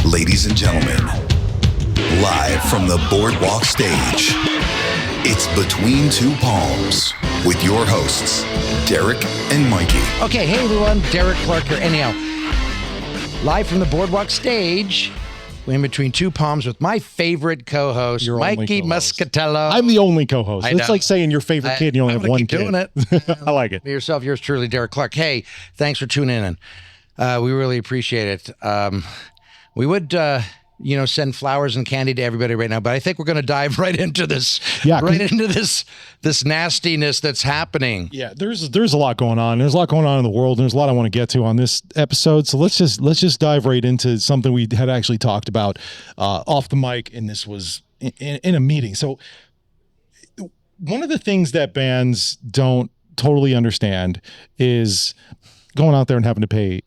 Ladies and gentlemen, live from the Boardwalk stage, it's Between Two Palms with your hosts, Derek and Mikey. Okay, hey everyone, Derek Clark here. Anyhow, live from the Boardwalk stage, we're in Between Two Palms with my favorite co-host, Mikey Muscatello. I'm the only co-host. It's like saying your favorite kid and you only have one kid. Doing it. I like it. Yourself, yours truly, Derek Clark. Hey, thanks for tuning in. We really appreciate it. We would, send flowers and candy to everybody right now, but I think we're going to dive right into this. Yeah, right into this nastiness that's happening. Yeah, there's a lot going on. There's a lot going on in the world, and there's a lot I want to get to on this episode. So let's just dive right into something we had actually talked about off the mic, and this was in a meeting. So one of the things that bands don't totally understand is going out there and having to pay.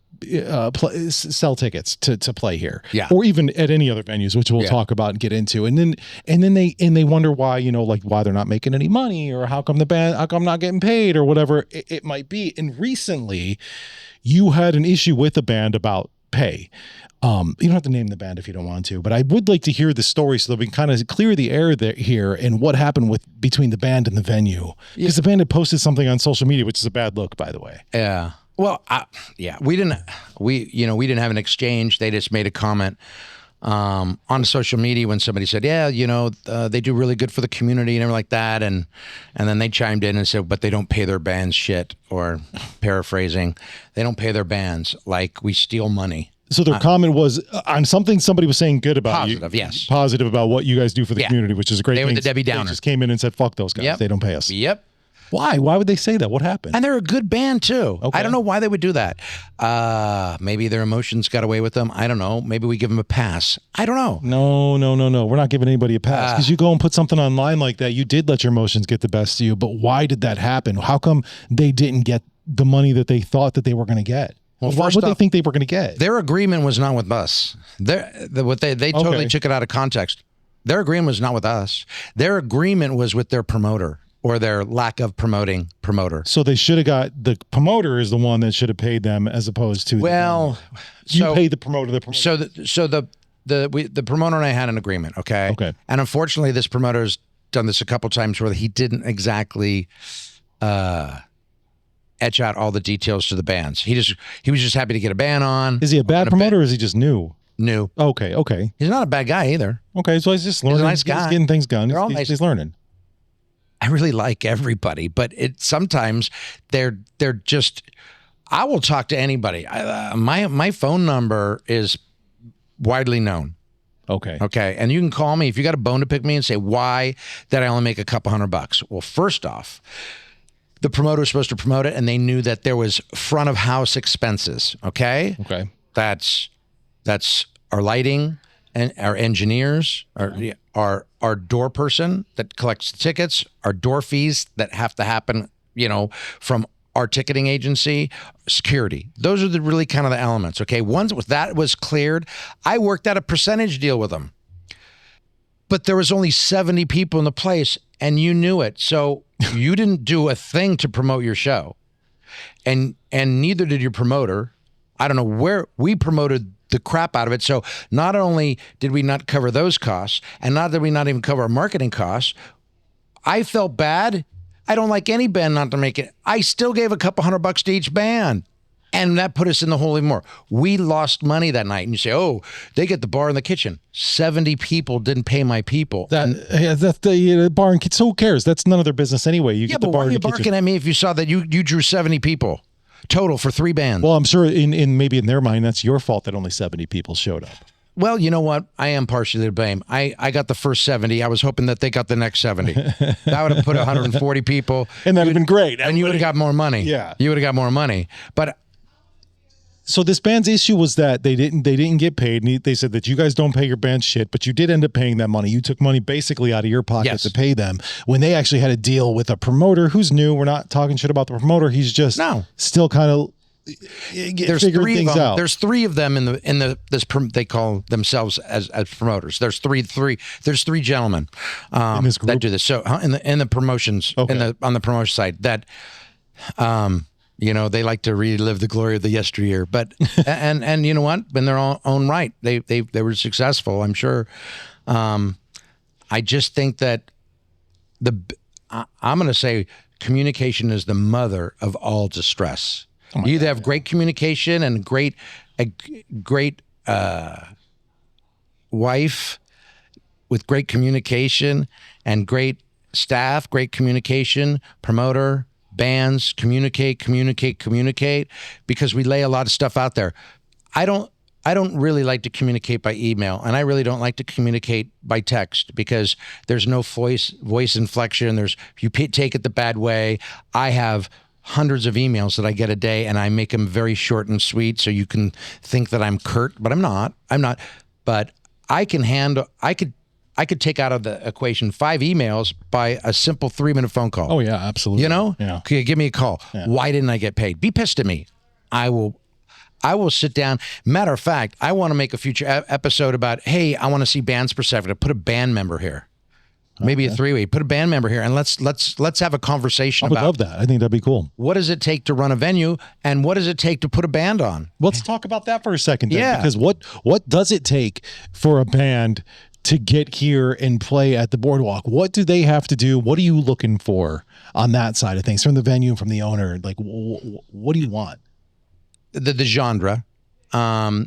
Sell tickets to play here, or even at any other venues, which we'll talk about and get into, and then they wonder why, why they're not making any money, or how come not getting paid, or whatever it might be. And recently, you had an issue with the band about pay. You don't have to name the band if you don't want to, but I would like to hear the story so that we can kind of clear the air there and what happened between the band and the venue, because the band had posted something on social media, which is a bad look, by the way. Yeah. Well, we didn't have an exchange. They just made a comment on social media when somebody said, they do really good for the community and everything like that. And then they chimed in and said, but they don't pay their bands shit, or paraphrasing, they don't pay their bands, like we steal money. So their comment was on something somebody was saying good about positive, you. Yes. Positive about what you guys do for the community, which is a great thing. They were the Debbie Downer. They just came in and said, fuck those guys. Yep. They don't pay us. Yep. Why? Why would they say that? What happened? And they're a good band, too. Okay. I don't know why they would do that. Maybe their emotions got away with them. I don't know. Maybe we give them a pass. I don't know. No. We're not giving anybody a pass. Because you go and put something online like that, you did let your emotions get the best of you. But why did that happen? How come they didn't get the money that they thought that they were going to get? Well, what would they think they were going to get? Their agreement was not with us. They totally took it out of context. Their agreement was not with us. Their agreement was with their promoter, or their lack of promoter. So they should have got, the promoter is the one that should have paid them, as opposed to you paid the promoter. So the promoter and I had an agreement, okay? Okay. And unfortunately, this promoter's done this a couple times where he didn't exactly etch out all the details to the bands. He was just happy to get a band on. Is he a bad promoter, or is he just new? New. Okay. He's not a bad guy either. Okay, so he's just learning. He's a nice guy. He's getting things done. He's learning. I really like everybody, but sometimes they're just. I will talk to anybody. My phone number is widely known. Okay, and you can call me if you got a bone to pick me and say, why did I only make a couple $100? Well, first off, the promoter was supposed to promote it, and they knew that there was front of house expenses. Okay. That's our lighting and our engineers, our door person that collects the tickets, our door fees that have to happen, from our ticketing agency, security. Those are the really kind of the elements. Okay. Once that was cleared, I worked out a percentage deal with them, but there was only 70 people in the place, and you knew it. So you didn't do a thing to promote your show, and neither did your promoter. I don't know where we promoted the crap out of it. So not only did we not cover those costs, and not that we not even cover our marketing costs, I felt bad. I don't like any band not to make it. I still gave a couple $100 to each band, and that put us in the hole even more. We lost money that night. And you say, oh, they get the bar in the kitchen. 70 people didn't pay my people. That's the bar and kitchen. So who cares? That's none of their business anyway. You get the bar in the kitchen. Why are you barking at me if you saw that you drew 70 people? Total for 3 bands. Well, I'm sure maybe in their mind, that's your fault that only 70 people showed up. Well, you know what? I am partially to blame. I got the first 70. I was hoping that they got the next 70. That would have put 140 people. And that would have been great. And you would have got more money. Yeah. You would have got more money. But so this band's issue was that they didn't get paid. And they said that you guys don't pay your band shit, but you did end up paying that money. You took money basically out of your pocket to pay them, when they actually had a deal with a promoter who's new. We're not talking shit about the promoter. He's just still kind of figuring things out. There's 3 of them they call themselves as promoters. There's three gentlemen in this group that do this. So in the promotions on the promotion side that You know, they like to relive the glory of the yesteryear. But and you know what? In their own right, they were successful, I'm sure. I just think that I'm going to say communication is the mother of all distress. You either have great communication and a great wife with great communication and great staff, great communication, promoter, bands, communicate, because we lay a lot of stuff out there. I don't really like to communicate by email, and I really don't like to communicate by text because there's no voice inflection. If you take it the bad way. I have hundreds of emails that I get a day, and I make them very short and sweet, so you can think that I'm curt, but I'm not. But I could take out of the equation 5 emails by a simple 3-minute phone call. Oh yeah, absolutely. You know? Yeah. Okay, give me a call. Yeah. Why didn't I get paid? Be pissed at me. I will sit down. Matter of fact, I want to make a future episode about, hey, I want to see bands per second. Put a band member here. Maybe a 3-way. Put a band member here, and let's have a conversation about. I would love that. I think that'd be cool. What does it take to run a venue, and what does it take to put a band on? Let's talk about that for a second. Then, yeah. Because what does it take for a band to get here and play at the Boardwalk? What do they have to do? What are you looking for on that side of things from the venue, from the owner? Like, what do you want? The genre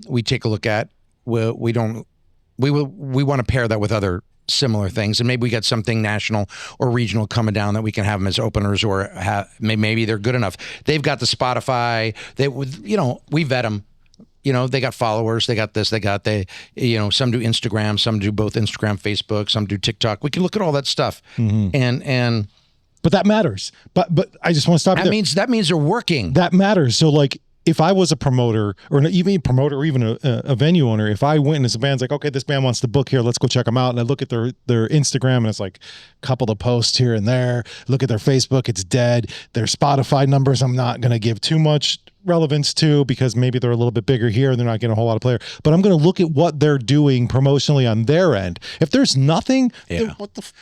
we take a look at. We want to pair that with other similar things, and maybe we got something national or regional coming down that we can have them as openers, or maybe they're good enough. They've got the Spotify. We vet them. You know, they got followers, they got this, some do Instagram, some do both Instagram, Facebook, some do TikTok. We can look at all that stuff. Mm-hmm. But that matters. But I just want to stop that there. That means they're working. That matters. So like, if I was a promoter or even a venue owner, if I went and this band's like, okay, this band wants to book here, let's go check them out. And I look at their Instagram and it's like a couple of posts here and there. Look at their Facebook, it's dead. Their Spotify numbers, I'm not going to give too much relevance to because maybe they're a little bit bigger here and they're not getting a whole lot of player. But I'm going to look at what they're doing promotionally on their end. If there's nothing, then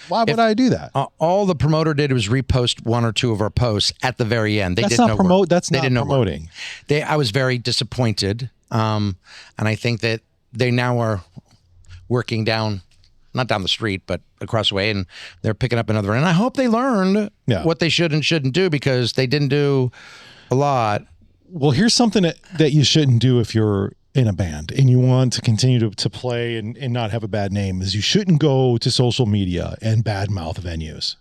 why would I do that? All the promoter did was repost 1 or 2 of our posts at the very end. That's not promoting. I was very disappointed, and I think that they now are working not down the street, but across the way, and they're picking up another. And I hope they learned what they should and shouldn't do because they didn't do a lot. Well, here's something that you shouldn't do if you're in a band and you want to continue to play and not have a bad name is you shouldn't go to social media and badmouth venues.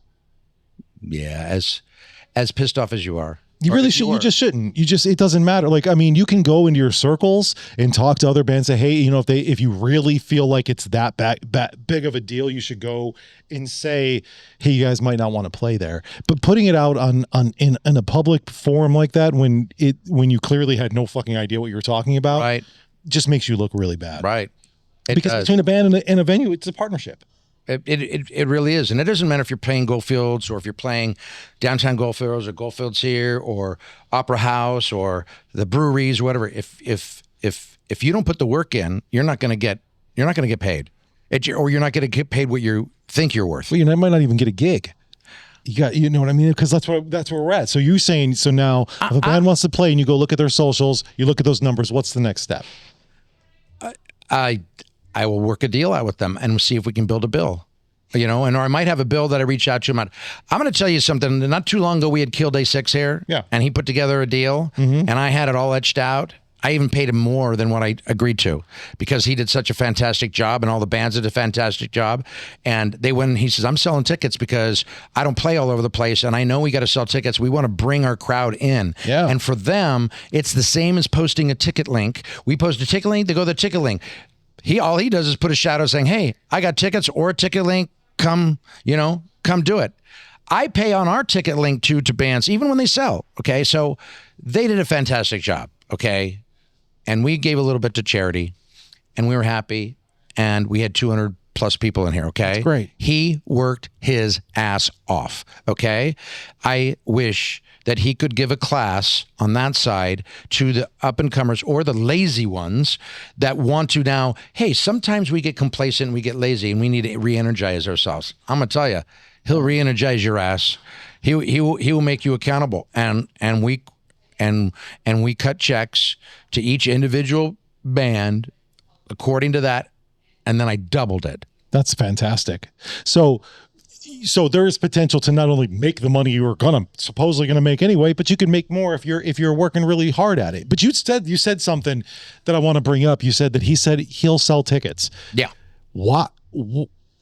Yeah, as pissed off as you are. You really should. You just shouldn't. It doesn't matter. Like, I mean, you can go into your circles and talk to other bands. Say, hey, if you really feel like it's that big of a deal, you should go and say, hey, you guys might not want to play there. But putting it out in a public forum like that, when you clearly had no fucking idea what you were talking about, right, just makes you look really bad. Right. Because between a band and a venue, it's a partnership. It really is. And it doesn't matter if you're playing Goldfields or if you're playing downtown Goldfields or Goldfields here or Opera House or the breweries or whatever. If you don't put the work in, you're not going to get paid. Or you're not going to get paid what you think you're worth. Well, you might not even get a gig. You know what I mean? Because that's where we're at. So you're saying, so now if a band wants to play and you go look at their socials, you look at those numbers, what's the next step? I will work a deal out with them and see if we can build a bill, or I might have a bill that I reach out to him on. I'm going to tell you something. Not too long ago, we had Kill Day 6 here, and he put together a deal, and I had it all etched out. I even paid him more than what I agreed to because he did such a fantastic job and all the bands did a fantastic job. And they went and he says, I'm selling tickets because I don't play all over the place and I know we got to sell tickets. We want to bring our crowd in. Yeah. And for them, it's the same as posting a ticket link. We post a ticket link, they go to the ticket link. All he does is put a shadow saying, hey, I got tickets or a ticket link. Come do it. I pay on our ticket link to bands, even when they sell. Okay. So they did a fantastic job. Okay. And we gave a little bit to charity and we were happy and we had 200 plus people in here. Okay. That's great. He worked his ass off. Okay. I wish that he could give a class on that side to the up and comers or the lazy ones that want to now, hey, sometimes we get complacent and we get lazy and we need to re-energize ourselves. I'm going to tell you, he'll re-energize your ass. He will make you accountable. And and we cut checks to each individual band according to that, and then I doubled it. That's fantastic. So there is potential to not only make the money you were supposedly gonna make anyway, but you can make more if you're working really hard at it. But you said something that I want to bring up. You said that he said he'll sell tickets. Yeah. What?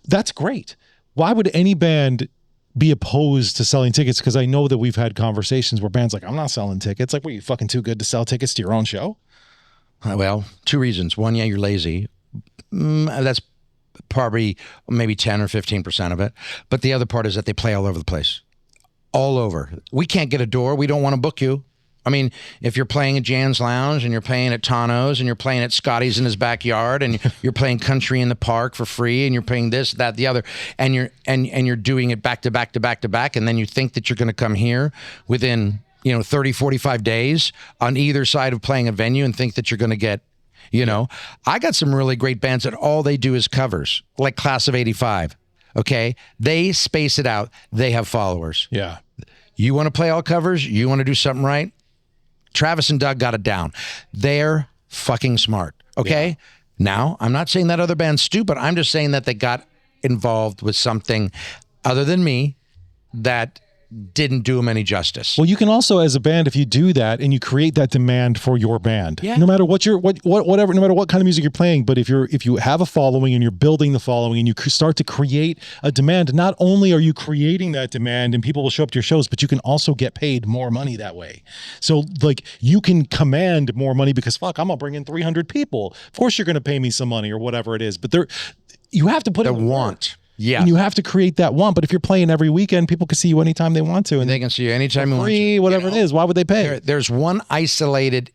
That's great. Why would any band be opposed to selling tickets? Because I know that we've had conversations where bands like, I'm not selling tickets. Like, what, are you fucking too good to sell tickets to your own show? Well, two reasons. One, yeah, you're lazy. That's probably maybe 10 or 15% of it. But the other part is that they play all over the place. All over. We can't get a door. We don't want to book you. I mean, if you're playing at Jan's Lounge and you're playing at Tano's and you're playing at Scotty's in his backyard and you're playing country in the park for free and you're playing this, that, the other, and you're doing it back to back to back to back, and then you think that you're going to come here within 30, 45 days on either side of playing a venue and think that you're going to get, I got some really great bands that all they do is covers, like Class of 85. Okay. They space it out. They have followers. Yeah. You want to play all covers? You want to do something right? Travis and Doug got it down. They're fucking smart. Okay. Yeah. Now, I'm not saying that other band's stupid. I'm just saying that they got involved with something other than me that didn't do them any justice. Well, you can also, as a band, if you do that and you create that demand for your band, no matter whatever, no matter what kind of music you're playing, but if you have a following and you're building the following and you start to create a demand, not only are you creating that demand and people will show up to your shows, but you can also get paid more money that way. So like you can command more money because I'm gonna bring in 300 people. Of course you're going to pay me some money or whatever it is, but you have to put the want. Yeah. And you have to create that want. But if you're playing every weekend, people can see you anytime they want to. And they can see you anytime they want to. Whatever it is. Why would they pay? There's one isolated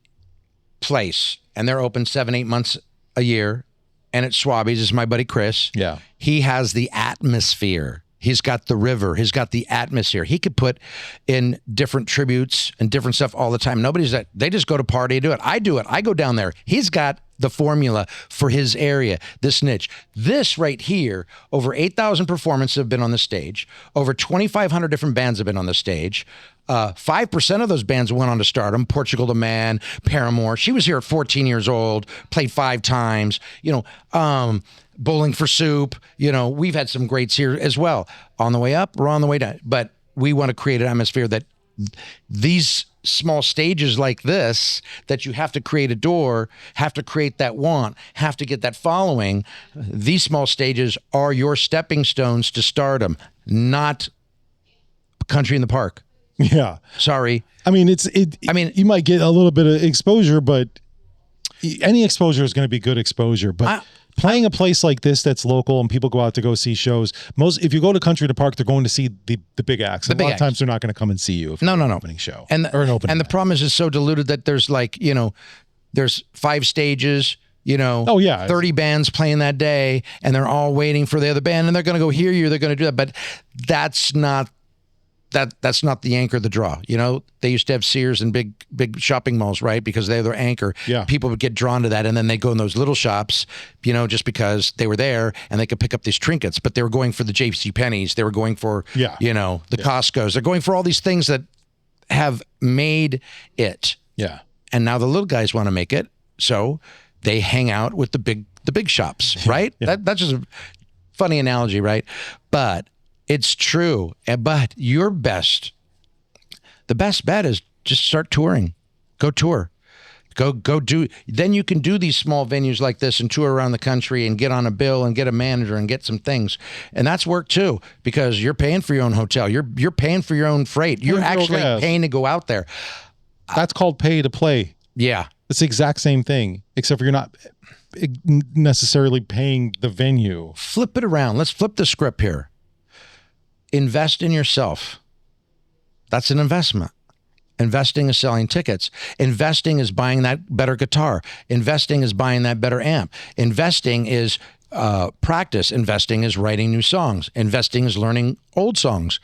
place, and they're open 7-8 months a year, and it's Swabby's. It's my buddy Chris. Yeah. He has the atmosphere. He's got the river. He's got the atmosphere. He could put in different tributes and different stuff all the time. They just go to party and do it. I do it. I go down there. He's got the formula for his area, this niche. This right here, over 8,000 performances have been on the stage. Over 2,500 different bands have been on the stage. 5% of those bands went on to stardom. Portugal the Man, Paramore. She was here at 14 years old, played 5 times. Bowling for Soup. We've had some greats here as well. On the way up, we're on the way down. But we want to create an atmosphere that these small stages like this, that you have to create a door, have to create that want, have to get that following. These small stages are your stepping stones to stardom, not country in the park. Yeah. Sorry. I mean, you might get a little bit of exposure, but any exposure is going to be good exposure. But playing a place like this that's local and people go out to go see shows, if you go to country to park, they're going to see the big acts. A lot of times they're not going to come and see you if you're an opening show or an opening. And the problem is it's so diluted that there's there's 5 stages, 30 bands playing that day, and they're all waiting for the other band, and they're going to go hear you. They're going to do that, but that's not the anchor of the draw. They used to have Sears and big shopping malls, right? Because they're their anchor. Yeah. People would get drawn to that, and then they go in those little shops, just because they were there and they could pick up these trinkets. But they were going for the JC Penney's. They were going for, the Costco's. They're going for all these things that have made it. Yeah. And now the little guys want to make it, so they hang out with the big shops, right? Yeah. That's just a funny analogy, right? But it's true. But the best bet is just start touring. Go tour. Go do. Then you can do these small venues like this and tour around the country and get on a bill and get a manager and get some things. And that's work too, because you're paying for your own hotel. You're paying for your own freight. You're actually paying to go out there. That's called pay to play. Yeah. It's the exact same thing, except for you're not necessarily paying the venue. Flip it around. Let's flip the script here. Invest in yourself. That's an investment. Investing is selling tickets. Investing is buying that better guitar. Investing is buying that better amp. Investing is practice. Investing is writing new songs. Investing is learning old songs.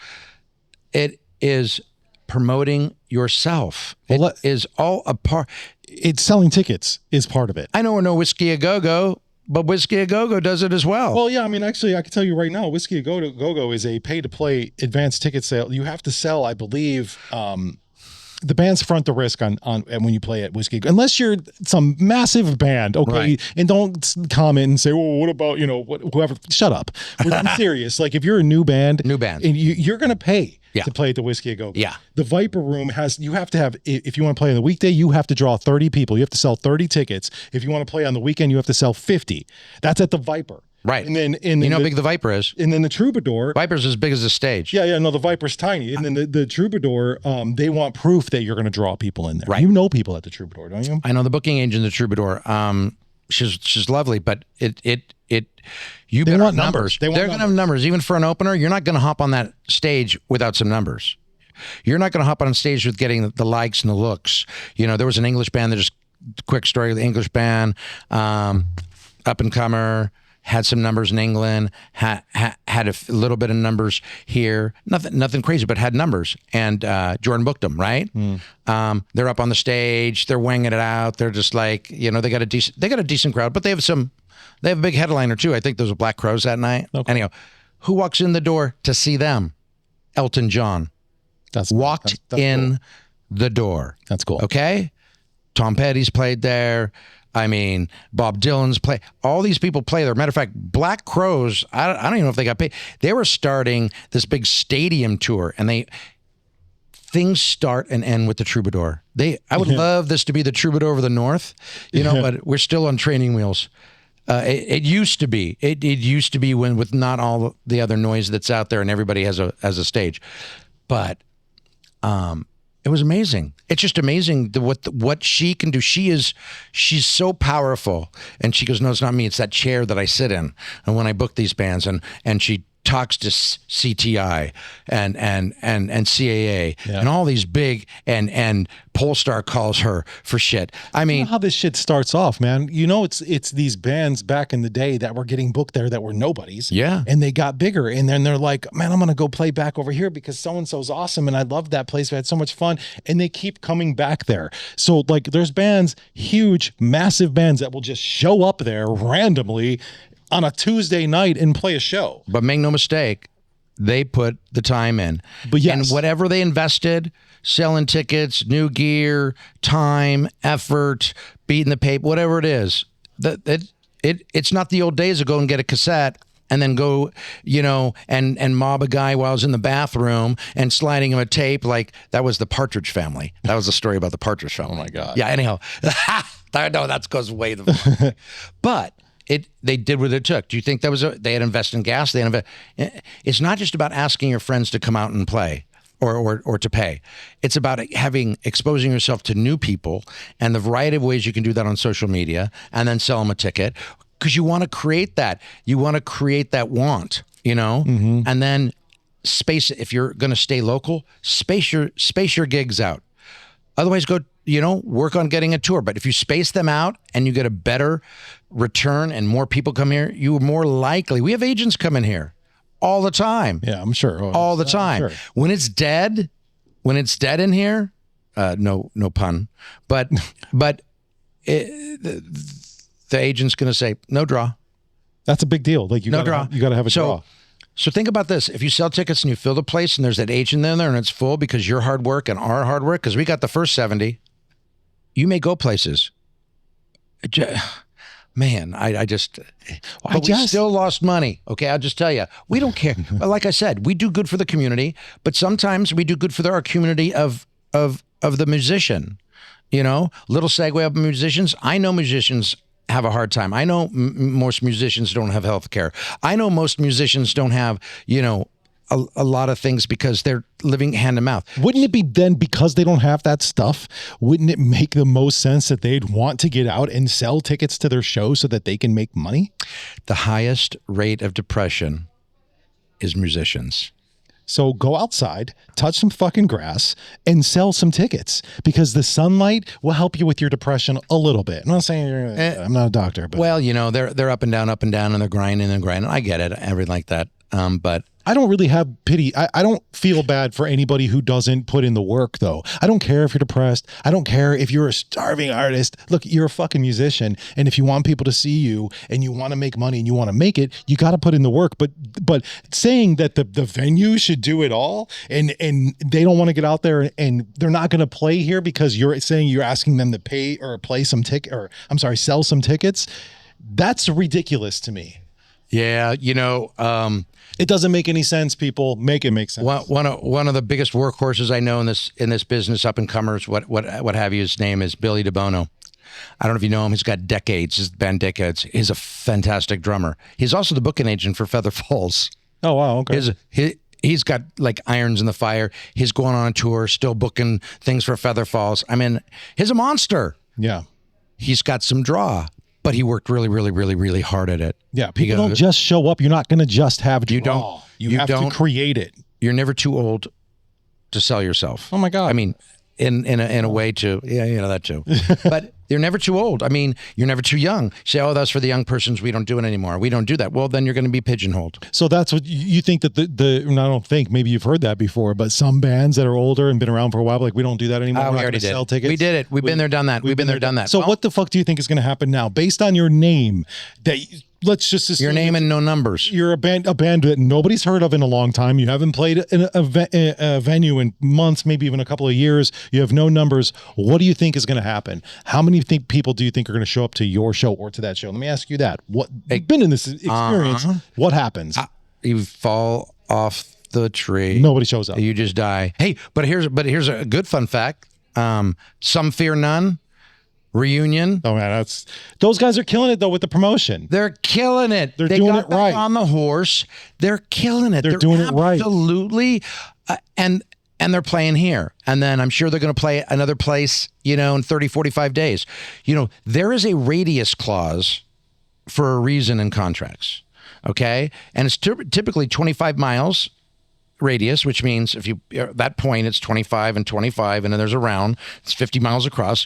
It is promoting yourself. Well, it is all a part. It's selling tickets is part of it. I know we're no Whisky a Go-Go, but Whisky a Go-Go does it as well. Well, yeah, I mean, actually, I can tell you right now, Whisky a Go-Go is a pay-to-play advanced ticket sale. You have to sell, I believe, the bands front the risk on when you play at Whisky, unless you're some massive band, okay? Right. And don't comment and say, well, what about, whoever, shut up. I'm serious. Like if you're a new band, and you're going to pay to play at the Whisky A Go. Yeah. The Viper Room you have to have, if you want to play on the weekday, you have to draw 30 people. You have to sell 30 tickets. If you want to play on the weekend, you have to sell 50. That's at the Viper. Right. And then how big the Viper is. And then the Troubadour. Viper's as big as the stage. Yeah, no, the Viper's tiny. And then the Troubadour, they want proof that you're going to draw people in there. Right. You know people at the Troubadour, don't you? I know the booking agent at the Troubadour. She's lovely, but you better have numbers. They're going to have numbers. Even for an opener, you're not going to hop on that stage without some numbers. You're not going to hop on stage with getting the likes and the looks. There was an English band that just, quick story, the English band, up and comer, had some numbers in England, had a little bit of numbers here, nothing crazy, but had numbers. And Jordan booked them, right? They're up on the stage, they're winging it out. They're just like, they got a decent crowd, but they have a big headliner too. I think there was a Black Crowes that night. Okay. Anyhow, who walks in the door to see them? Elton John. That's in the door. That's cool. Okay, Tom Petty's played there. I mean, Bob Dylan's play. All these people play there. Matter of fact, Black Crowes, I don't even know if they got paid. They were starting this big stadium tour, and things start and end with the Troubadour. I would love this to be the Troubadour of the North, but we're still on training wheels. It used to be. It used to be when with not all the other noise that's out there, and everybody has a stage, but. It was amazing. It's just amazing what she can do. She's so powerful. And she goes, no, it's not me. It's that chair that I sit in. And when I book these bands, and she talks to CTI and CAA and all these big and Polestar calls her for shit. I mean, you know how this shit starts off, man. It's these bands back in the day that were getting booked there that were nobodies. Yeah. And they got bigger. And then they're like, man, I'm going to go play back over here because so-and-so's awesome. And I loved that place. We had so much fun. And they keep coming back there. So like there's bands, huge, massive bands that will just show up there randomly on a Tuesday night and play a show. But make no mistake, they put the time in. But yes. And whatever they invested, selling tickets, new gear, time, effort, beating the paper, whatever it is, it's not the old days of go and get a cassette and then go, and mob a guy while I was in the bathroom and sliding him a tape. Like that was the Partridge Family. That was the story about the Partridge Family. Oh my God. Yeah, anyhow. No, that goes way the fuck. But they did what it took. Do you think they had invested in gas? It's not just about asking your friends to come out and play or to pay. It's about exposing yourself to new people and the variety of ways you can do that on social media and then sell them a ticket because you want to create that. You want to create that want, Mm-hmm. and then space it. If you're going to stay local, space your gigs out. Otherwise, go, work on getting a tour. But if you space them out and you get a better return and more people come here, you're more likely. We have agents come in here all the time. Yeah, I'm sure. All the time. Sure. When it's dead in here, no pun, but the agent's going to say, no draw. That's a big deal. Like you got to have a draw. So think about this. If you sell tickets and you fill the place and there's that agent in there and it's full because your hard work and our hard work, because we got the first 70, you may go places. Man, we still lost money. Okay, I'll just tell you. We don't care. But like I said, we do good for the community, but sometimes we do good for our community of the musician. Little segue of musicians. I know musicians have a hard time. I know most musicians don't have health care. I know most musicians don't have, a lot of things because they're living hand to mouth. Wouldn't it be then because they don't have that stuff? Wouldn't it make the most sense that they'd want to get out and sell tickets to their show so that they can make money? The highest rate of depression is musicians. So go outside, touch some fucking grass, and sell some tickets because the sunlight will help you with your depression a little bit. I'm not saying I'm not a doctor, but they're up and down, and they're grinding. I get it, everything like that. But I don't really have pity. I don't feel bad for anybody who doesn't put in the work, though. I don't care if you're depressed. I don't care if you're a starving artist. Look, you're a fucking musician. And if you want people to see you and you want to make money and you want to make it, you got to put in the work. But saying that the venue should do it all and they don't want to get out there and they're not going to play here because you're saying you're asking them to pay or play some ticket, or I'm sorry, sell some tickets. That's ridiculous to me. Yeah, it doesn't make any sense. People make it make sense. One of the biggest workhorses I know in this business, up and comers, what have you. His name is Billy DeBono. I don't know if you know him. He's got decades. His band decades. He's a fantastic drummer. He's also the booking agent for Feather Falls. Oh wow, okay. He's got like irons in the fire. He's going on a tour, still booking things for Feather Falls. I mean, he's a monster. Yeah. He's got some draw, but he worked really, really, really, really hard at it. Yeah, people don't just show up. You're not going to just have draw. You have to create it. You're never too old to sell yourself. Oh my God. I mean, in a way too. Yeah, that too. But you're never too old. I mean, you're never too young. You say, oh, that's for the young persons. We don't do it anymore. We don't do that. Well, then you're going to be pigeonholed. So that's what you think that and I don't think, maybe you've heard that before, but some bands that are older and been around for a while, like, we don't do that anymore. We already did. Sell tickets. We did it. We've been there, done that. We've been there, done that. So what the fuck do you think is going to happen now? Based on your name, let's just assume your name and no numbers. You're a band that nobody's heard of in a long time. You haven't played in a venue in months, maybe even a couple of years. You have no numbers. What do you think is going to happen? How many people do you think are going to show up to your show or to that show? Let me ask you that. You've been in this experience. What happens? You fall off the tree. Nobody shows up. You just die. Hey, but here's a good fun fact. Some Fear None reunion. Oh man, those guys are killing it though with the promotion. They're killing it. They doing it right on the horse. They're killing it. They're doing it right. Absolutely. And they're playing here. And then I'm sure they're going to play another place, in 30, 45 days. There is a radius clause for a reason in contracts. Okay. And it's typically 25 miles radius, which means if you at that point, it's 25 and 25, and then there's a round. It's 50 miles across.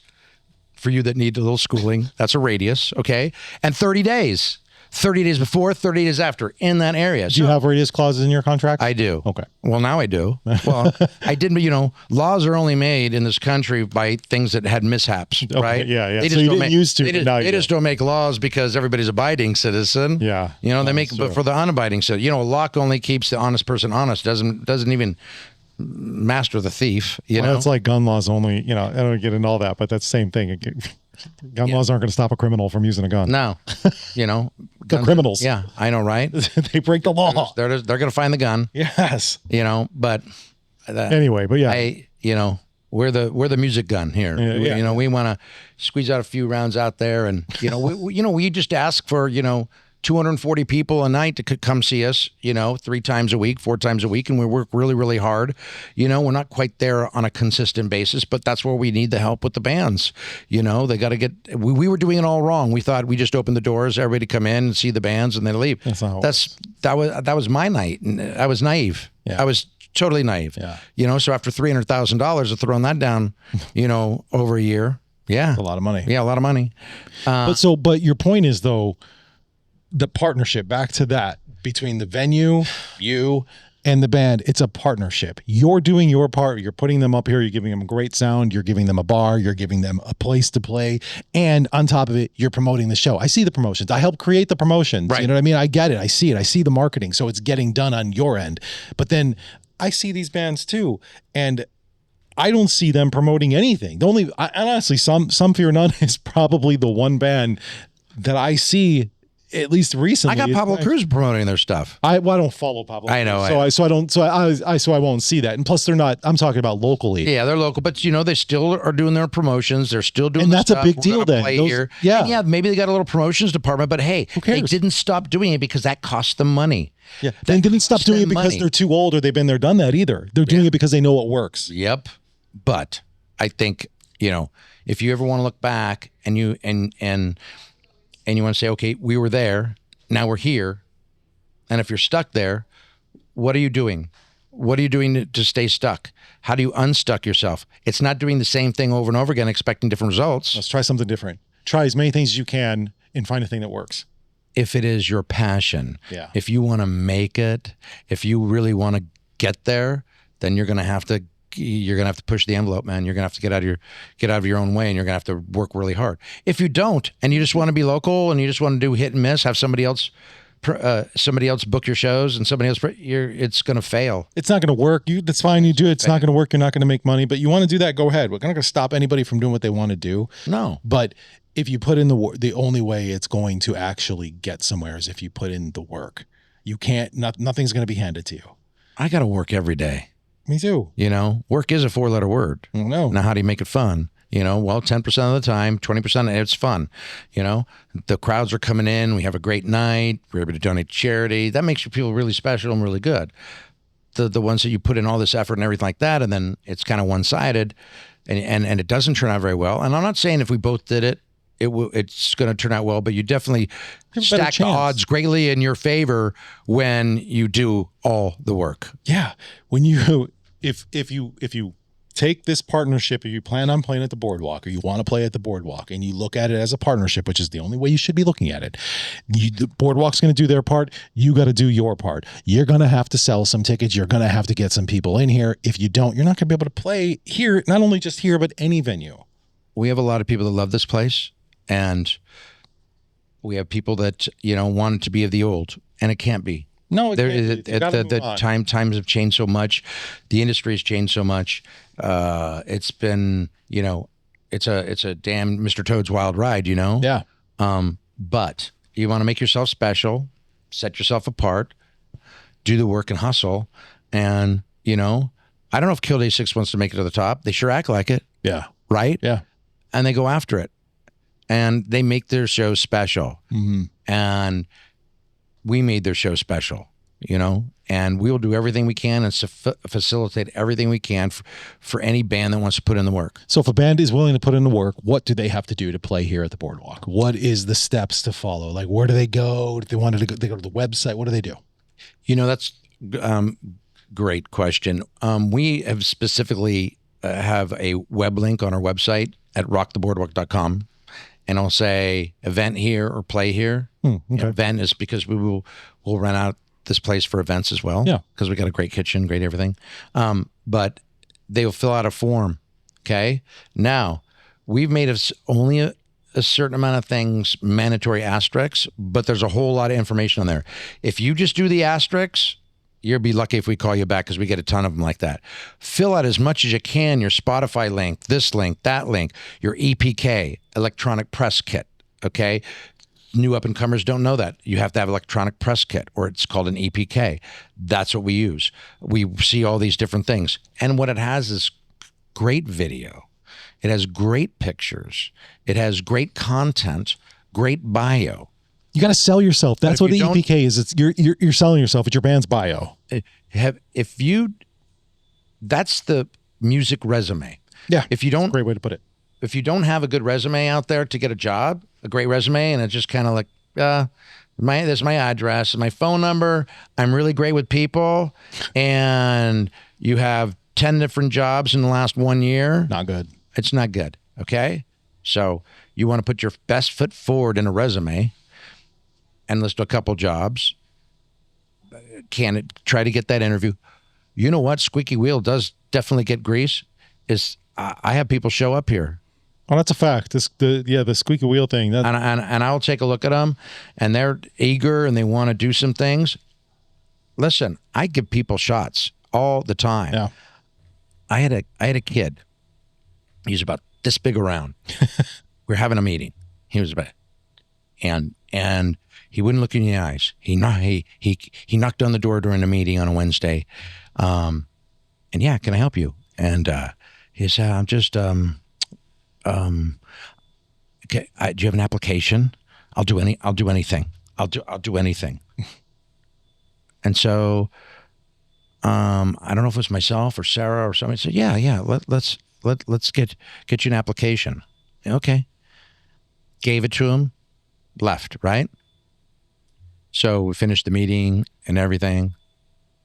For you that need a little schooling, that's a radius, okay? And 30 days. 30 days before, 30 days after, in that area. Do you have radius clauses in your contract? I do. Okay. Well, now I do. Well, I didn't, laws are only made in this country by things that had mishaps, okay, right? Yeah. They just don't make laws because everybody's abiding citizen. Yeah. They make, but for the unabiding citizen, a law only keeps the honest person honest, doesn't even master the thief, Well, it's like gun laws only, I don't get into all that, but that's the same thing. Gun laws aren't going to stop a criminal from using a gun. No, They're criminals. Yeah, I know, right? They break the law. They're going to find the gun. Yes. But anyway, but yeah. We're the music gun here. Yeah. We want to squeeze out a few rounds out there, and we just ask for 240 people a night to come see us, 3 times a week, 4 times a week. And we work really, really hard. We're not quite there on a consistent basis, but that's where we need the help with the bands. They got to get, we were doing it all wrong. We thought we just opened the doors, everybody come in and see the bands and then leave. That was my night. I was naive. Yeah. I was totally naive. Yeah. So after $300,000 of throwing that down, over a year. Yeah. That's a lot of money. Yeah. A lot of money. But your point is though, the partnership, back to that, between the venue, you, and the band, it's a partnership. You're doing your part. You're putting them up here. You're giving them great sound. You're giving them a bar. You're giving them a place to play. And on top of it, you're promoting the show. I see the promotions. I help create the promotions. Right. You know what I mean? I get it. I see it. I see the marketing. So it's getting done on your end. But then I see these bands too. And I don't see them promoting anything. Honestly, some Fear None is probably the one band that I see, at least recently. I got Pablo Cruz promoting their stuff. I don't follow Pablo. I know. So I won't see that. And plus, they're not. I'm talking about locally. Yeah, they're local, but they still are doing their promotions. They're still doing. And that's a big deal. Then yeah, maybe they got a little promotions department, but hey, they didn't stop doing it because that cost them money. Yeah, they didn't stop doing it because they're too old or they've been there, done that either. They're doing it because they know it works. Yep. But I think if you ever want to look back and you want to say, okay, we were there. Now we're here. And if you're stuck there, what are you doing? What are you doing to stay stuck? How do you unstuck yourself? It's not doing the same thing over and over again, expecting different results. Let's try something different. Try as many things as you can and find a thing that works. if it is your passion, Yeah. if you want to make it, if you really want to get there, then you're going to have to push the envelope, man. You're going to have to get out of your own way, and you're going to have to work really hard. If you don't, and you just want to be local and you just want to do hit and miss, have somebody else book your shows and somebody else, it's going to fail. It's not going to work. That's fine. You do it. It's not going to work. You're not going to make money, but you want to do that, go ahead. We're not going to stop anybody from doing what they want to do. No. But if you put in the only way it's going to actually get somewhere is if you put in the work. You can't, nothing's going to be handed to you. I got to work every day. Me too. Work is a 4-letter word. No. Now, how do you make it fun? 10% of the time, 20% it's fun. The crowds are coming in. We have a great night. We're able to donate to charity. That makes you feel really special and really good. The ones that you put in all this effort and everything like that, and then it's kind of one-sided, and it doesn't turn out very well. And I'm not saying if we both did it, it's going to turn out well, but you definitely stack the odds greatly in your favor when you do all the work. Yeah. When if you take this partnership, if you plan on playing at the Boardwalk, or you want to play at the Boardwalk, and you look at it as a partnership, which is the only way you should be looking at it. The Boardwalk's going to do their part. You got to do your part. You're going to have to sell some tickets. You're going to have to get some people in here. If you don't, you're not going to be able to play here, not only just here, but any venue. We have a lot of people that love this place, and we have people that, want it to be of the old, and it can't be. No, the times have changed so much. The industry has changed so much. It's been, it's a damn Mr. Toad's Wild Ride, Yeah. But you want to make yourself special, set yourself apart, do the work and hustle. And, I don't know if Kill Day 6 wants to make it to the top. They sure act like it. Yeah. Right? Yeah. And they go after it. And they make their show special. Mm-hmm. And we made their show special, and we'll do everything we can and facilitate everything we can for any band that wants to put in the work. So if a band is willing to put in the work, what do they have to do to play here at the Boardwalk? What is the steps to follow? Like, where do they go? Do they want to go? They go to the website. What do they do? That's great question. We have specifically have a web link on our website at rocktheboardwalk.com. And I'll say event here or play here. Okay. Event is because we'll rent out this place for events as well. Yeah. Because we got a great kitchen, great everything. But they will fill out a form. Okay. Now, we've made only a certain amount of things mandatory asterisks, but there's a whole lot of information on there. If you just do the asterisks, you'll be lucky if we call you back, because we get a ton of them like that. Fill out as much as you can, your Spotify link, this link, that link, your EPK, electronic press kit, okay? New up-and-comers don't know that. You have to have electronic press kit, or it's called an EPK. That's what we use. We see all these different things. And what it has is great video. It has great pictures. It has great content, great bio. You got to sell yourself. That's what the EPK is. It's you're selling yourself. It's your band's bio. That's the music resume. Yeah. If you don't, great way to put it. If you don't have a good resume out there to get a job, a great resume, and it's just kind of like, this is my address, my phone number. I'm really great with people, and you have 10 different jobs in the last 1 year. Not good. It's not good. Okay. So you want to put your best foot forward in a resume and list a couple jobs. Try to get that interview. You know what? Squeaky wheel does definitely get grease. I have people show up here. Oh, that's a fact. The squeaky wheel thing. And I'll take a look at them, and they're eager and they want to do some things. Listen, I give people shots all the time. Yeah. I had a kid. He's about this big around. We're having a meeting. He was about, and he wouldn't look in the eyes. He knocked on the door during the meeting on a Wednesday. And yeah, can I help you? And he said, I'm just okay. Do you have an application? I'll do anything. I'll do anything. And so I don't know if it was myself or Sarah or somebody said, yeah, let's get you an application. Okay. Gave it to him, left, right? So we finished the meeting and everything,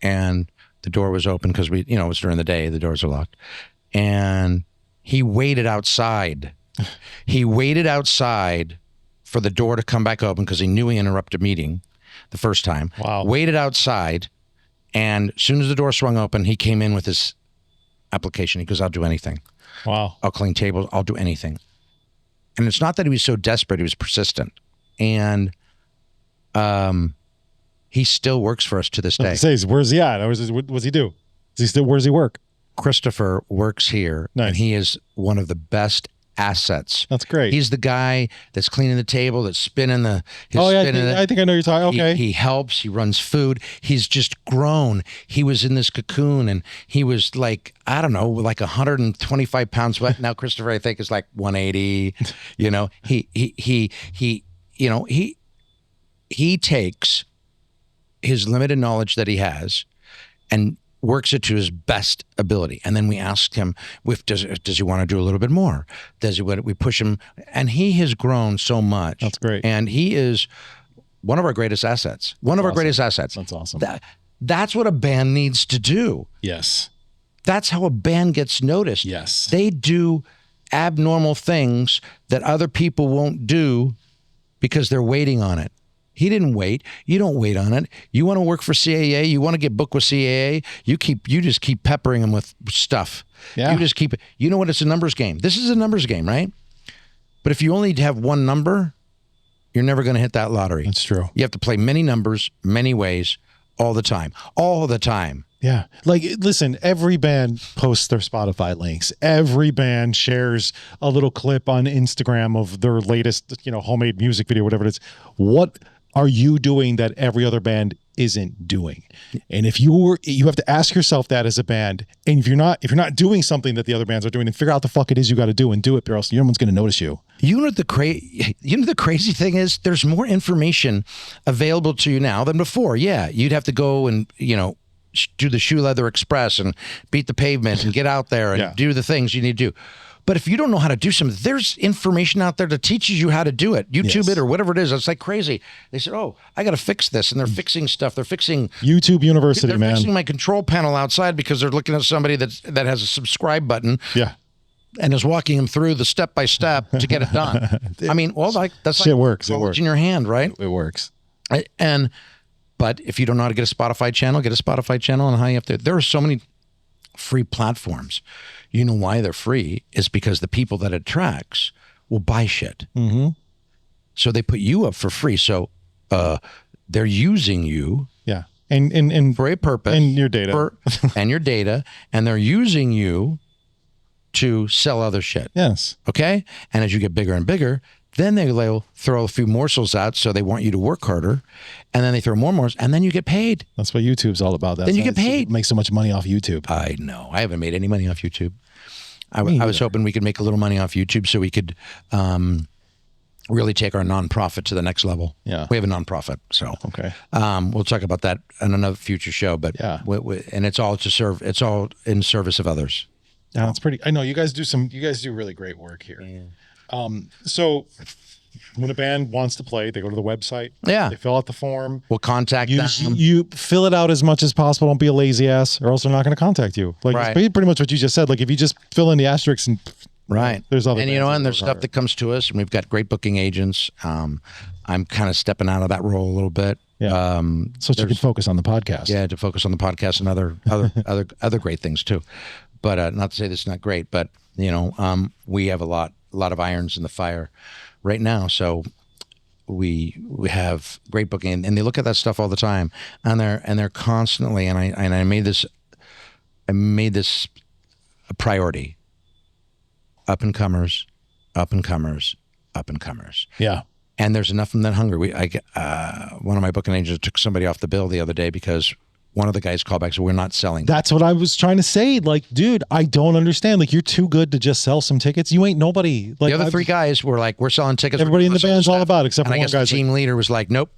and the door was open because it was during the day, the doors are locked. And he waited outside. He waited outside for the door to come back open because he knew he interrupted a meeting the first time. Wow. Waited outside, and as soon as the door swung open, he came in with his application. He goes, I'll do anything. Wow. I'll clean tables. I'll do anything. And it's not that he was so desperate. He was persistent. And he still works for us to this day. Where's he at? What's he do? Where does he work? Christopher works here. Nice. And he is one of the best assets. That's great. He's the guy that's cleaning the table, that's spinning the. I think I know you're talking. Okay. He helps. He runs food. He's just grown. He was in this cocoon, and he was like, I don't know, like 125 pounds. But now Christopher, I think, is like 180. You know, he takes his limited knowledge that he has, and works it to his best ability. And then we asked him, does he want to do a little bit more? We push him, and he has grown so much. That's great. And he is one of our greatest assets. Greatest assets. That's awesome. That's what a band needs to do. Yes. That's how a band gets noticed. Yes. They do abnormal things that other people won't do because they're waiting on it. He didn't wait. You don't wait on it. You want to work for CAA. You want to get booked with CAA. You just keep peppering them with stuff. Yeah. You just keep it. You know what? It's a numbers game. This is a numbers game, right? But if you only have one number, you're never going to hit that lottery. That's true. You have to play many numbers, many ways, all the time. All the time. Yeah. Like, listen, every band posts their Spotify links. Every band shares a little clip on Instagram of their latest, homemade music video, whatever it is. What are you doing that every other band isn't doing? And if you have to ask yourself that as a band, and if you're not doing something that the other bands are doing, then figure out the fuck it is you got to do and do it, or else no one's going to notice you. You know the crazy thing is, there's more information available to you now than before. Yeah, you'd have to go and do the shoe leather express and beat the pavement and get out there and do the things you need to do. But if you don't know how to do something, there's information out there that teaches you how to do it. YouTube it or whatever it is. It's like crazy. They said, oh, I got to fix this. And they're fixing stuff. They're fixing YouTube University, man. They're fixing my control panel outside because they're looking at somebody that has a subscribe button. Yeah. And is walking them through the step-by-step to get it done. I mean, well, that's shit works. It works in your hand, right? It works. But if you don't know how to get a Spotify channel, and how you have to. There are so many free platforms. You know why they're free is because the people that it attracts will buy shit. Mm-hmm. So they put you up for free. So they're using you. Yeah. And for a purpose. And your data. And they're using you to sell other shit. Yes. Okay? And as you get bigger and bigger, then they'll throw a few morsels out, so they want you to work harder, and then they throw more morsels, and then you get paid. That's what YouTube's all about. Then you get paid. Make so much money off YouTube. I know. I haven't made any money off YouTube. I was hoping we could make a little money off YouTube so we could really take our nonprofit to the next level. Yeah. We have a nonprofit, so okay. We'll talk about that in another future show. But yeah, and it's all It's all in service of others. Yeah, it's pretty. I know you guys do really great work here. Yeah. So when a band wants to play, they go to the website. Yeah. They fill out the form. We'll contact them. You fill it out as much as possible. Don't be a lazy ass, or else they're not going to contact you. Like right. It's pretty much what you just said. Like if you just fill in the asterisks and right. There's other and and there's stuff that comes to us, and we've got great booking agents. I'm kind of stepping out of that role a little bit. Yeah. So you can focus on the podcast. Yeah, to focus on the podcast and other great things too. But not to say this is not great, but we have a lot of irons in the fire right now. So we have great booking, and they look at that stuff all the time, and they're constantly. And I made this a priority. Up and comers. Yeah. And there's enough of them that hungry. One of my booking agents took somebody off the bill the other day because one of the guys called back, so we're not selling. That's what I was trying to say. Like, dude, I don't understand. Like, you're too good to just sell some tickets. You ain't nobody. Like, the other three guys were like, we're selling tickets. Everybody in the band's all about it, except for one guy. I guess the team leader was like, nope,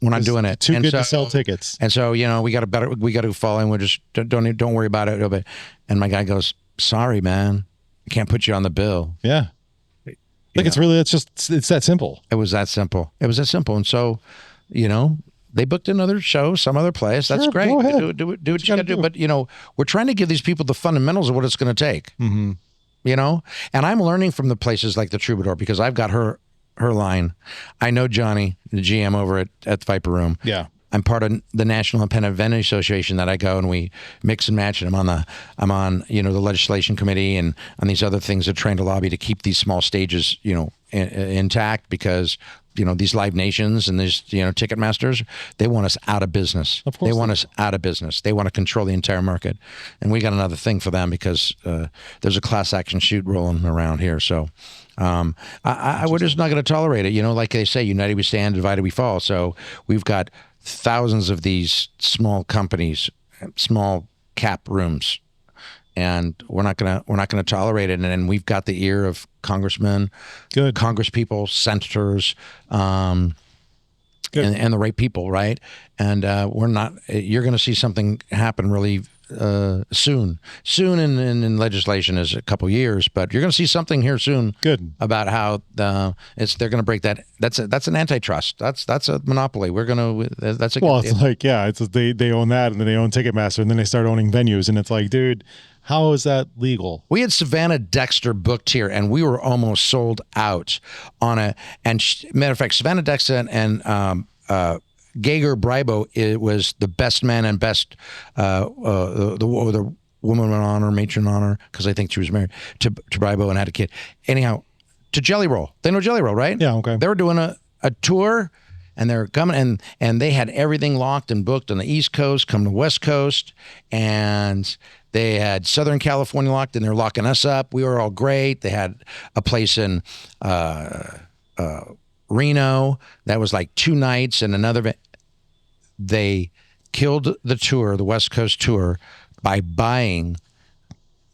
we're not doing it. Too good to sell tickets. And so, we got to fall in. We're just, don't worry about it. And my guy goes, sorry, man, I can't put you on the bill. Yeah. Like, it's that simple. It was that simple. And so, they booked another show, some other place. That's great. Go ahead. Do what you got to do. But, we're trying to give these people the fundamentals of what it's going to take. Mm-hmm. And I'm learning from the places like the Troubadour because I've got her her line. I know Johnny, the GM over at the Viper Room. Yeah. I'm part of the National Independent Vendor Association that I go and we mix and match, and I'm on the legislation committee and on these other things that are trying to lobby to keep these small stages intact, because these Live Nations and these Ticketmasters, they want us out of business. Of course they want us out of business. They want to control the entire market, and we got another thing for them because there's a class action suit rolling around here. So we're just not going to tolerate it. Like they say, united we stand, divided we fall. So we've got thousands of these small companies, small cap rooms, and we're not gonna tolerate it. And we've got the ear of congressmen, good congresspeople, senators, and the right people, right? And we're not. You're going to see something happen really soon. Soon in legislation is a couple years, but you're going to see something here soon. Good About how they're going to break that. That's an antitrust. That's a monopoly. We're going to. That's a. Well, it's like they own that, and then they own Ticketmaster, and then they start owning venues, and it's like, dude, how is that legal? We had Savannah Dexter booked here, and we were almost sold out on a. And matter of fact, Savannah Dexter and Gager Bribo, it was the best man and best the woman of honor, matron of honor, because I think she was married to Bribo and had a kid. Anyhow, to Jelly Roll. They know Jelly Roll, right? Yeah, okay. They were doing a tour, and they're coming, and they had everything locked and booked on the East Coast, come to West Coast, and they had Southern California locked, and they're locking us up. We were all great. They had a place in Reno that was like 2 nights, and another. They killed the tour, the West Coast tour, by buying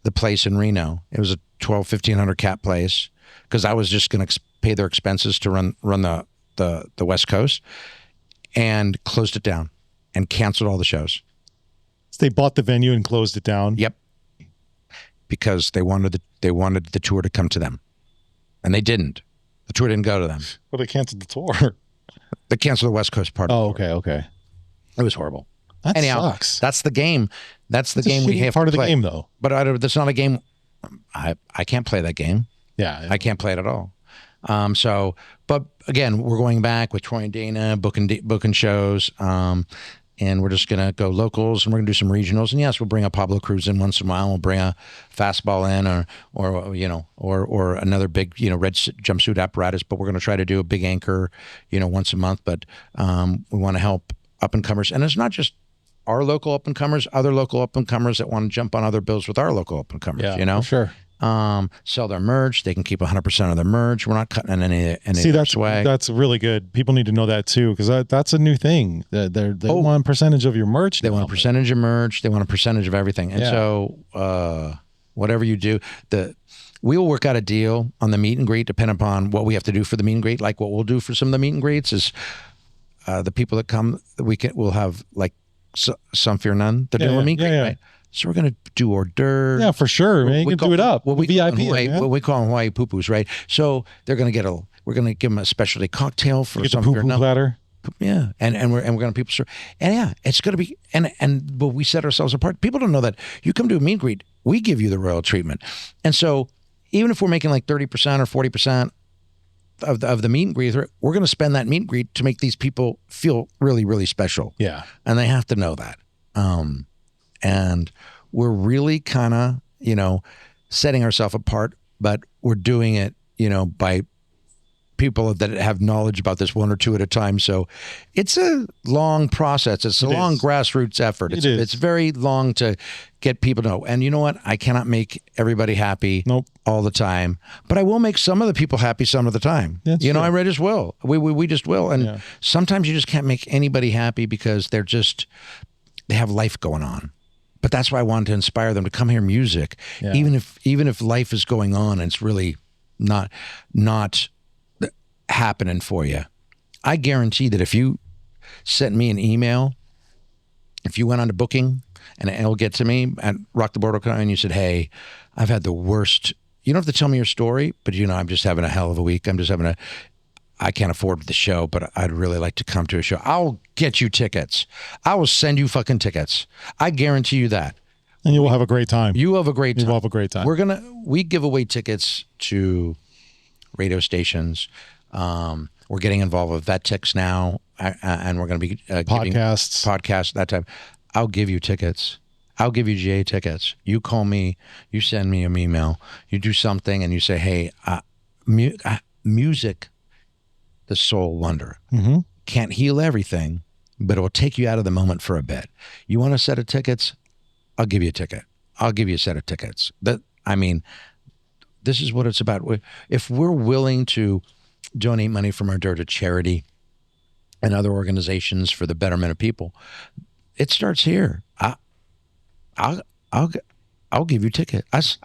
the place in Reno. It was a 1,500 cap place, because I was just going to pay their expenses to run the West Coast, and closed it down and canceled all the shows. So they bought the venue and closed it down. Yep, because they wanted the tour to come to them, and they didn't. The tour didn't go to them. Well, they canceled the tour. They canceled the West Coast part. Oh, of the tour. okay. It was horrible. That Anyhow, sucks. that's the game. That's the It's a game we shitty have part to of the play. game, though. But that's not a game. I can't play that game. Yeah. I can't play it at all. But again, we're going back with Troy and Dana booking shows, and we're just gonna go locals, and we're gonna do some regionals. And yes, we'll bring a Pablo Cruz in once in a while. We'll bring a fastball in, or another big red jumpsuit apparatus. But we're gonna try to do a big anchor, once a month. But we want to help up and comers, and it's not just our local up and comers, other local up and comers that want to jump on other bills with our local up and comers. Yeah, for sure. Sell their merch. They can keep 100% of their merch. We're not cutting in any See, that's really good. People need to know that too, because that's a new thing. They want a percentage of your merch. They want a percentage of merch. They want a percentage of everything. And so whatever you do, we will work out a deal on the meet and greet, depending upon what we have to do for the meet and greet. Like what we'll do for some of the meet and greets is the people that come, we'll have like some fear none. They're doing a meet and greet, right? So we're going to do hors d'oeuvres. Yeah, for sure. Man, you can do it up. What we VIP, what we call them Hawaii poo-poos, right? So they're going to we're going to give them a specialty cocktail for some poo-poo platter. Yeah, and we're going to people serve, and yeah, it's going to be but we set ourselves apart. People don't know that you come to a meet and greet, we give you the royal treatment, and so even if we're making like 30% or 40% of the meet and greet, we're going to spend that meet and greet to make these people feel really, really special. Yeah, and they have to know that. And we're really kind of, setting ourselves apart, but we're doing it, by people that have knowledge about this one or two at a time. So it's a long process. It's a long grassroots effort. It's very long to get people to know. And you know what? I cannot make everybody happy all the time, but I will make some of the people happy some of the time. That's true. I just will. We just will. And sometimes you just can't make anybody happy because they have life going on. But that's why I wanted to inspire them to come hear music, even if life is going on and it's really not happening for you. I guarantee that if you sent me an email, if you went on to booking and it'll get to me at Rock the Boardwalk and you said, "Hey, I've had the worst." You don't have to tell me your story, but I'm just having a hell of a week. I can't afford the show, but I'd really like to come to a show. I'll get you tickets. I will send you fucking tickets. I guarantee you that. And you will have a great time. You have a great time. You will have a great time. We give away tickets to radio stations, We're getting involved with vet ticks now, and we're going to be podcasts that time. I'll give you tickets. I'll give you GA tickets. You call me, you send me an email, you do something, and you say, hey, music, the soul wonder, can't heal everything, but it will take you out of the moment for a bit. You want a set of tickets? I'll give you a ticket. I'll give you a set of tickets. This is what it's about. If we're willing to donate money from our door to charity and other organizations for the betterment of people, it starts here. I'll give you tickets.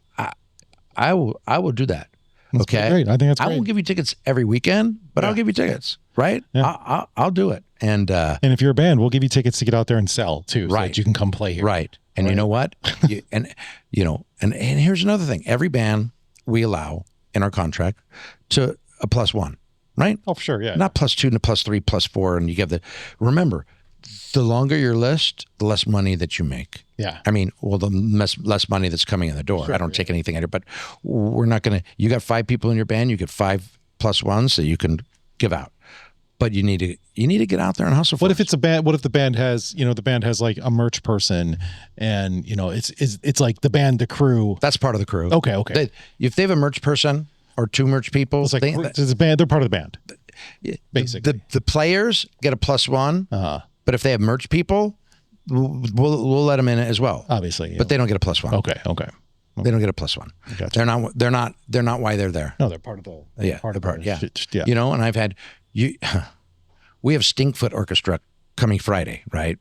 I will do that. That's great. I think that's great. I won't give you tickets every weekend, but I'll give you tickets. Right? Yeah. I'll do it. And if you're a band, we'll give you tickets to get out there and sell too, so that you can come play here. Right. And you know what? and here's another thing. Every band we allow in our contract to a +1, right? Oh, for sure. Yeah. Not +2 and +3, +4, and you get remember, the longer your list, the less money that you make. Yeah. I mean, well, the less money that's coming in the door. Sure, I don't take anything out of it, but we're not going to, you got 5 people in your band, you get 5 +1s that you can give out. But you need to get out there and hustle. What if it's a band? What if the band has, the band has like a merch person, and it's like the band, the crew. That's part of the crew. Okay. If they have a merch person or 2 merch people, it's like it's a band. They're part of the band. Basically, the players get a +1. But if they have merch people, we'll let them in as well. Obviously, but they don't get a +1. Okay. They don't get a +1. Gotcha. They're not why they're there. No, they're part of the. Part of the. Yeah. And I've had we have Stinkfoot Orchestra coming Friday, right?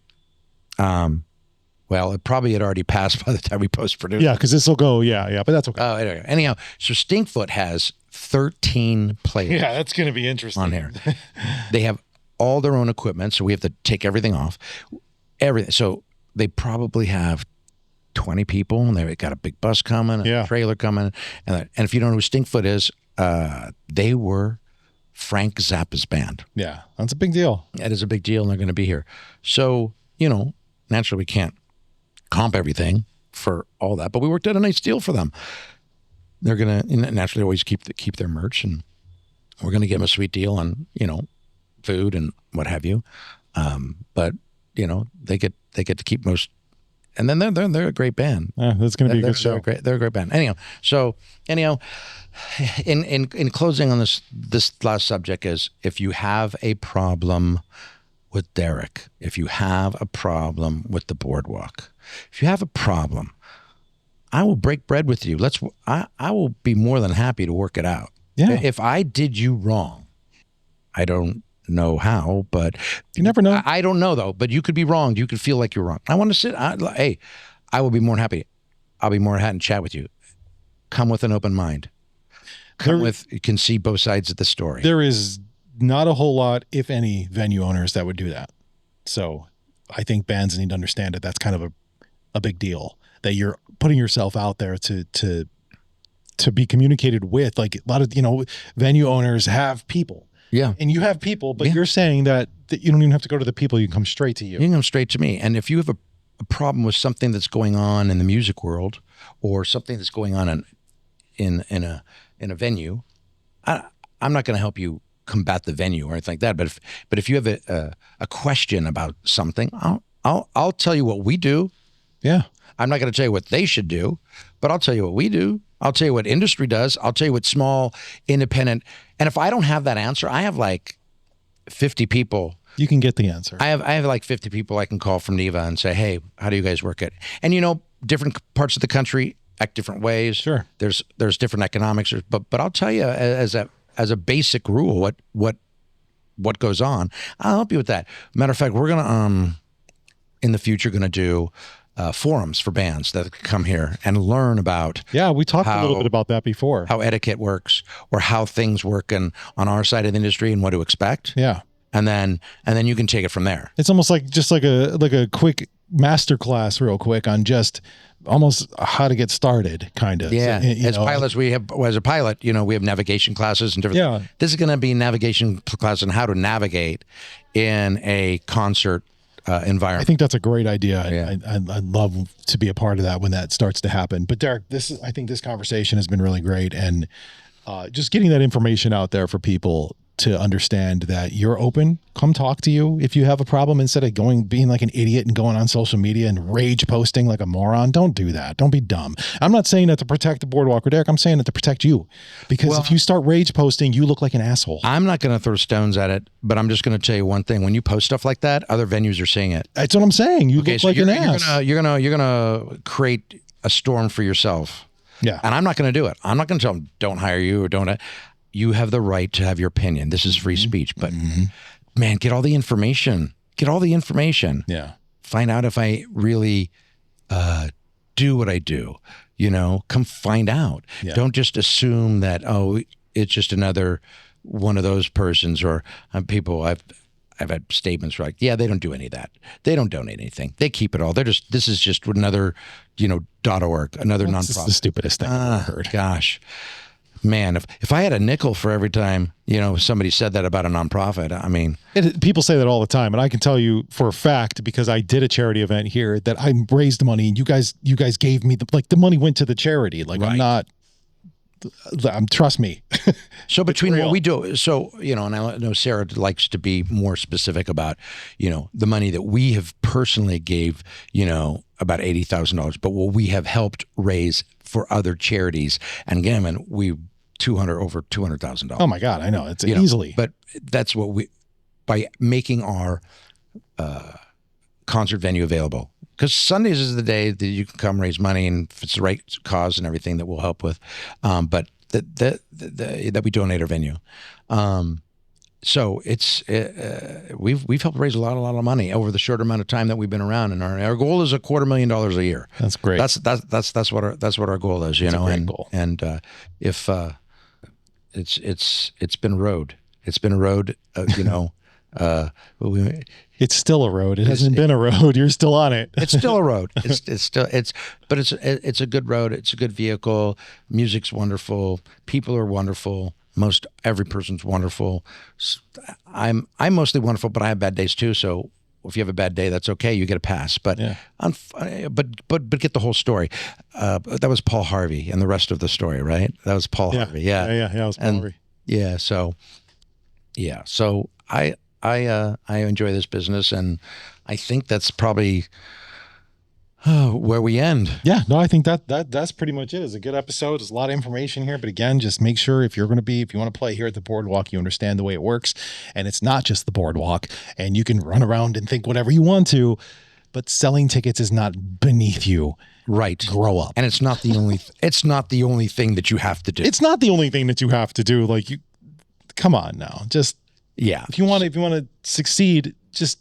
Well, it probably had already passed by the time we post-produced. Yeah, because this will go. Yeah, but that's okay. Anyhow, so Stinkfoot has 13 players. Yeah, that's going to be interesting on here. They have all their own equipment, so we have to take everything off. Everything. So they probably have 20 people, and they've got a big bus coming, a trailer coming, and if you don't know who Stinkfoot is, they were Frank Zappa's band. Yeah, that's a big deal. That is a big deal, and they're going to be here. So, naturally we can't comp everything for all that, but we worked out a nice deal for them. They're going to naturally always keep their merch, and we're going to give them a sweet deal on, food and what have you. But, they get to keep most, and then they're a great band. Yeah, that's going to be a good show. They're a great band. Anyhow, in closing on this last subject is, if you have a problem with Derek, if you have a problem with the Boardwalk, if you have a problem, I will break bread with you. I will be more than happy to work it out. Yeah. If I did you wrong, I don't know how, but you never know. I don't know though, but you could be wrong. You could feel like you're wrong. I want to sit. Hey, I will be more than happy. I'll be more than happy to chat with you. Come with an open mind. You can see both sides of the story. There is not a whole lot, if any, venue owners that would do that. So I think bands need to understand that that's kind of a big deal, that you're putting yourself out there to be communicated with. Like a lot of, venue owners have people. Yeah. And you have people, but you're saying that you don't even have to go to the people. You can come straight to you. You can come straight to me. And if you have a problem with something that's going on in the music world, or something that's going on in a venue, I'm not going to help you combat the venue or anything like that. But if you have a question about something, I'll tell you what we do. Yeah. I'm not going to tell you what they should do, but I'll tell you what we do. I'll tell you what industry does. I'll tell you what small, independent. And if I don't have that answer, I have like 50 people. You can get the answer. I have like 50 people I can call from NEVA and say, hey, how do you guys work it? And different parts of the country act different ways. Sure. There's different economics, but I'll tell you as a basic rule what goes on. I'll help you with that. Matter of fact, we're gonna in the future gonna do forums for bands that come here and learn about. Yeah, we talked a little bit about that before. How etiquette works, or how things work on our side of the industry, and what to expect. Yeah. And then you can take it from there. It's almost like a quick master class real quick on just almost how to get started, kind of. Yeah. As pilots, we have navigation classes and different. Yeah. This is going to be navigation class on how to navigate in a concert environment. I think that's a great idea. Yeah. I'd love to be a part of that when that starts to happen. But Derek, I think this conversation has been really great, and just getting that information out there for people to understand that you're open. Come talk to you if you have a problem, instead of being like an idiot and going on social media and rage posting like a moron. Don't do that. Don't be dumb. I'm not saying that to protect the Boardwalk or Derek. I'm saying that to protect you, because if you start rage posting, you look like an asshole. I'm not going to throw stones at it, but I'm just going to tell you one thing. When you post stuff like that, other venues are seeing it. That's what I'm saying. You look like an ass. You're gonna create a storm for yourself. Yeah. And I'm not going to do it. I'm not going to tell them, don't hire you or don't. You have the right to have your opinion. This is free speech. But man, get all the information. Get all the information. Yeah. Find out if I really do what I do. You know, come find out. Yeah. Don't just assume that, oh, it's just another one of those persons or people I've had statements where like, yeah, they don't do any of that. They don't donate anything. They keep it all. This is just another, .org, another nonprofit. This is the stupidest thing I've ever heard. Gosh, man, if I had a nickel for every time, somebody said that about a nonprofit, I mean. People say that all the time. And I can tell you for a fact, because I did a charity event here, that I raised money and you guys gave me the money went to the charity. Like right. Trust me. So between what we do, and I know Sarah likes to be more specific about, the money that we have personally gave, about $80,000, but what we have helped raise for other charities. And again, over $200,000. Oh my God, I know it's easily. But that's what by making our concert venue available. Because Sundays is the day that you can come raise money, and if it's the right cause and everything that we'll help with, but that we donate our venue. So it's we've helped raise a lot of money over the short amount of time that we've been around, and our goal is $250,000 a year. That's great. That's what our goal is. That's a great goal. And if it's been a road, It's still a road. It hasn't been a road. You're still on it. It's still a road. But it's a good road. It's a good vehicle. Music's wonderful. People are wonderful. Most every person's wonderful. I'm mostly wonderful, but I have bad days too. So if you have a bad day, that's okay. You get a pass. But but get the whole story. That was Paul Harvey and the rest of the story, right? That was Paul Harvey. Yeah. That was Paul Harvey. Yeah. So I enjoy this business, and I think that's probably where we end. Yeah, no, I think that's pretty much it. It's a good episode. There's a lot of information here, but again, just make sure if you want to play here at the Boardwalk, you understand the way it works, and it's not just the Boardwalk, and you can run around and think whatever you want to, but selling tickets is not beneath you. Right. Grow up. And it's not the only thing that you have to do. It's not the only thing that you have to do. Like, come on now. Just if you want to succeed, just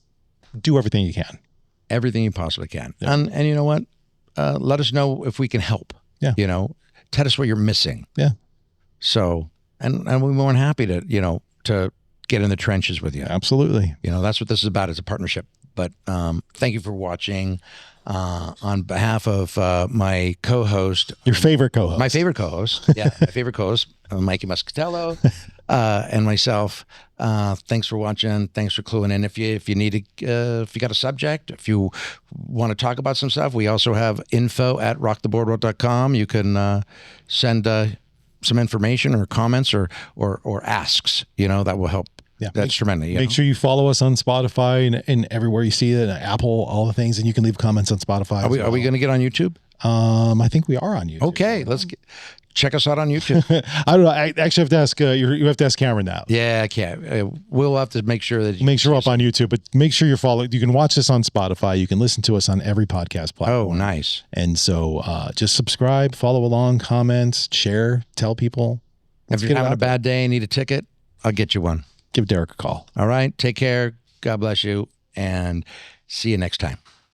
do everything you can. Everything you possibly can. Yeah. And you know what? Let us know if we can help. Yeah. Tell us what you're missing. Yeah. So, and we're more than happy to get in the trenches with you. Absolutely. That's what this is about. It's a partnership. But thank you for watching. On behalf of my co-host. Your favorite co-host. My favorite co-host. Yeah, my favorite co-host, Mikey Muscatello, and myself. Thanks for watching. Thanks for cluing in. If you got a subject, if you want to talk about some stuff, we also have info@rocktheboardwalk.com. You can send some information or comments or asks. That will help. Yeah, that's tremendous. Make sure you follow us on Spotify and everywhere you see it, Apple, all the things, and you can leave comments on Spotify. Are we going to get on YouTube? I think we are on YouTube. Okay, check us out on YouTube. I don't know. I actually have to ask. You have to ask Cameron that. Yeah, I can't. We'll have to make sure that we're up on YouTube, but make sure you're following. You can watch this on Spotify. You can listen to us on every podcast platform. Oh, nice. And so just subscribe, follow along, comment, share, tell people. If you're having a bad day, need a ticket, I'll get you one. Give Derek a call. All right. Take care. God bless you. And see you next time.